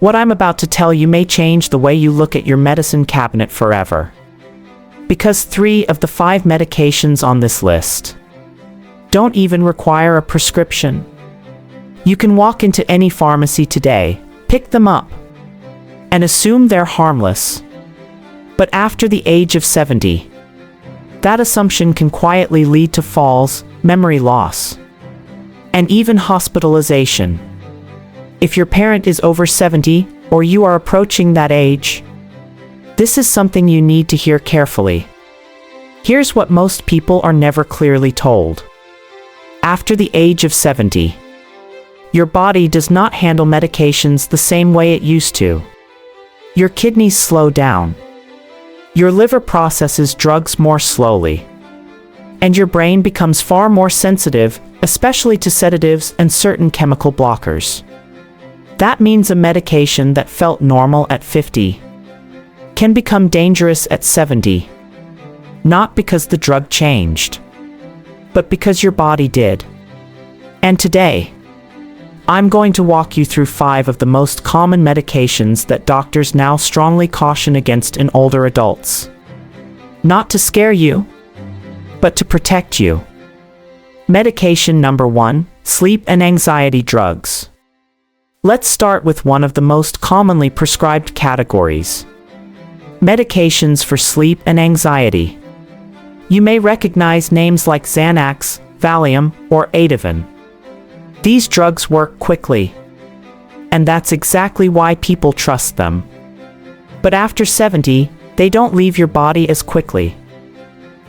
What I'm about to tell you may change the way you look at your medicine cabinet forever. Because 3 of the 5 medications on this list don't even require a prescription. You can walk into any pharmacy today, pick them up, and assume they're harmless. But after the age of 70, that assumption can quietly lead to falls, memory loss, and even hospitalization. If your parent is over 70, or you are approaching that age, this is something you need to hear carefully. Here's what most people are never clearly told. After the age of 70, your body does not handle medications the same way it used to. Your kidneys slow down. Your liver processes drugs more slowly. And your brain becomes far more sensitive, especially to sedatives and certain chemical blockers. That means a medication that felt normal at 50 can become dangerous at 70. Not because the drug changed, but because your body did. And today, I'm going to walk you through 5 of the most common medications that doctors now strongly caution against in older adults. Not to scare you, but to protect you. Medication number 1, sleep and anxiety drugs. Let's start with one of the most commonly prescribed categories: medications for sleep and anxiety. You may recognize names like Xanax, Valium, or Ativan. These drugs work quickly, and that's exactly why people trust them. But after 70, they don't leave your body as quickly.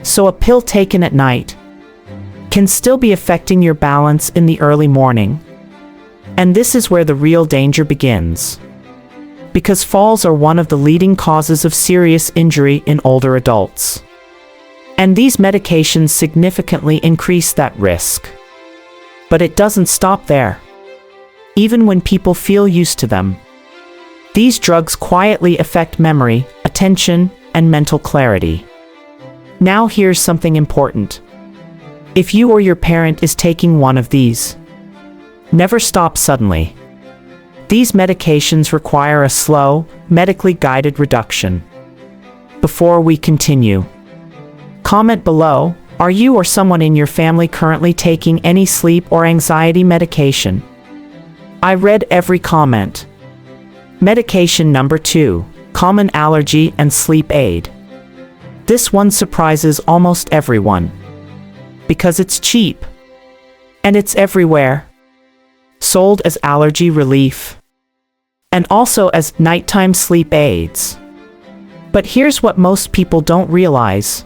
So a pill taken at night can still be affecting your balance in the early morning. And this is where the real danger begins. Because falls are one of the leading causes of serious injury in older adults. And these medications significantly increase that risk. But it doesn't stop there. Even when people feel used to them, these drugs quietly affect memory, attention, and mental clarity. Now here's something important. If you or your parent is taking one of these, never stop suddenly. These medications require a slow, medically guided reduction. Before we continue, comment below, are you or someone in your family currently taking any sleep or anxiety medication? I read every comment. Medication number 2, common allergy and sleep aid. This one surprises almost everyone. Because it's cheap. And it's everywhere. Sold as allergy relief. And also as nighttime sleep aids. But here's what most people don't realize.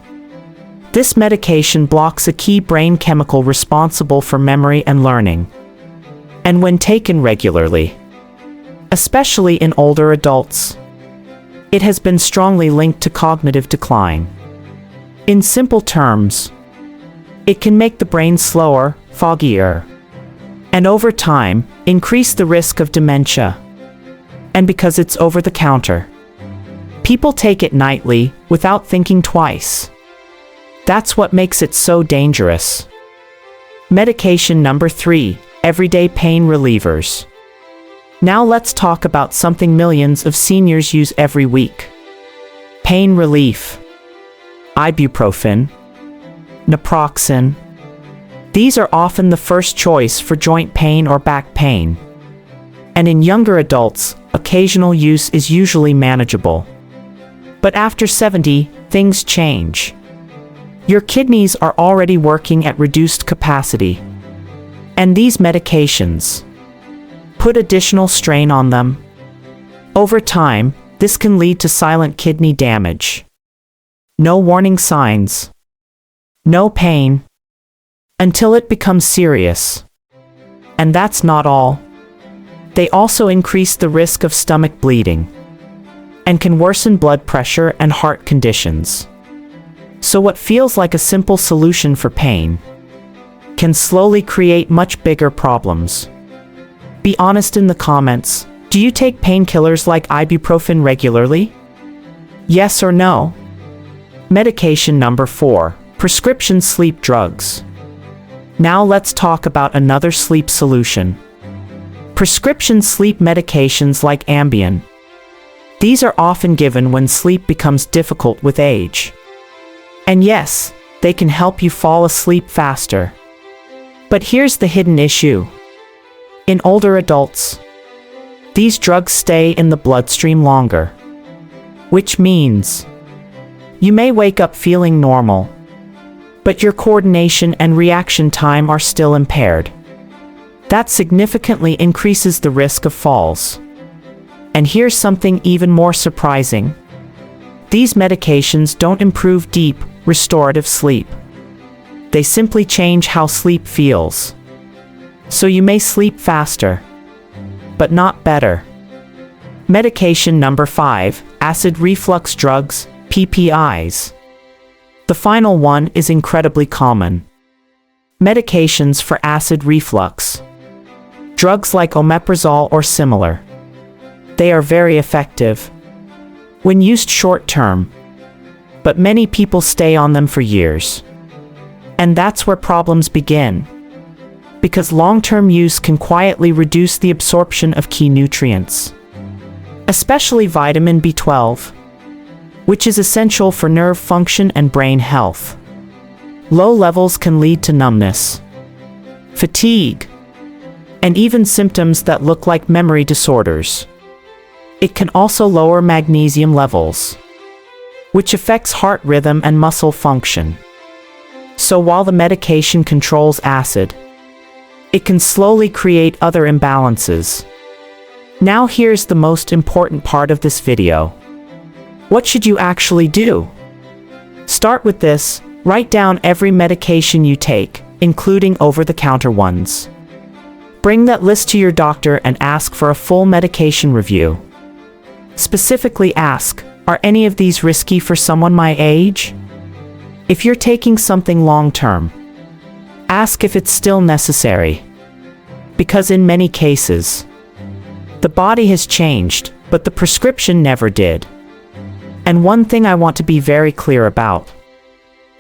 This medication blocks a key brain chemical responsible for memory and learning. And when taken regularly, especially in older adults, it has been strongly linked to cognitive decline. In simple terms, it can make the brain slower, foggier, and over time, increase the risk of dementia. And because it's over the counter, people take it nightly, without thinking twice. That's what makes it so dangerous. Medication number 3, everyday pain relievers. Now let's talk about something millions of seniors use every week. Pain relief. Ibuprofen. Naproxen. These are often the first choice for joint pain or back pain. And in younger adults, occasional use is usually manageable. But after 70, things change. Your kidneys are already working at reduced capacity. And these medications put additional strain on them. Over time, this can lead to silent kidney damage. No warning signs. No pain. Until it becomes serious. And that's not all. They also increase the risk of stomach bleeding and can worsen blood pressure and heart conditions. So what feels like a simple solution for pain can slowly create much bigger problems. Be honest in the comments. Do you take painkillers like ibuprofen regularly? Yes or no? Medication number 4, prescription sleep drugs. Now let's talk about another sleep solution. Prescription sleep medications like Ambien. These are often given when sleep becomes difficult with age. And yes, they can help you fall asleep faster. But here's the hidden issue. In older adults, these drugs stay in the bloodstream longer. Which means you may wake up feeling normal, but your coordination and reaction time are still impaired. That significantly increases the risk of falls. And here's something even more surprising. These medications don't improve deep, restorative sleep. They simply change how sleep feels. So you may sleep faster, but not better. Medication number 5, acid reflux drugs, PPIs. The final one is incredibly common. Medications for acid reflux. Drugs like omeprazole or similar. They are very effective when used short-term, but many people stay on them for years. And that's where problems begin, because long-term use can quietly reduce the absorption of key nutrients, especially vitamin B12, which is essential for nerve function and brain health. Low levels can lead to numbness, fatigue, and even symptoms that look like memory disorders. It can also lower magnesium levels, which affects heart rhythm and muscle function. So while the medication controls acid, it can slowly create other imbalances. Now here's the most important part of this video. What should you actually do? Start with this. Write down every medication you take, including over-the-counter ones. Bring that list to your doctor and ask for a full medication review. Specifically ask, are any of these risky for someone my age? If you're taking something long-term, ask if it's still necessary. Because in many cases, the body has changed, but the prescription never did. And one thing I want to be very clear about.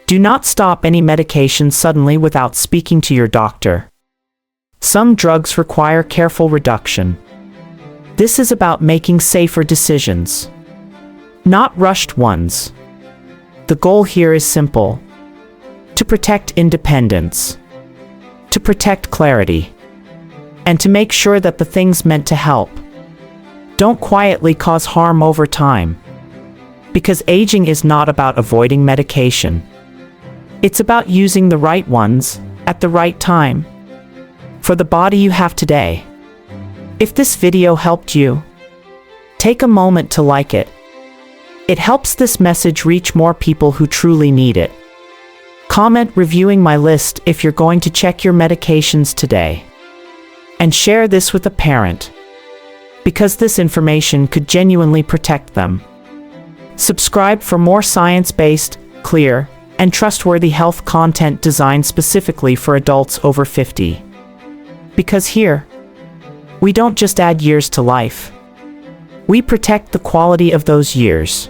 Do not stop any medication suddenly without speaking to your doctor. Some drugs require careful reduction. This is about making safer decisions, not rushed ones. The goal here is simple: to protect independence, to protect clarity, and to make sure that the things meant to help don't quietly cause harm over time. Because aging is not about avoiding medication. It's about using the right ones at the right time for the body you have today. If this video helped you, take a moment to like it. It helps this message reach more people who truly need it. Comment reviewing my list if you're going to check your medications today. And share this with a parent, because this information could genuinely protect them. Subscribe for more science-based, clear, and trustworthy health content designed specifically for adults over 50. Because here, we don't just add years to life. We protect the quality of those years.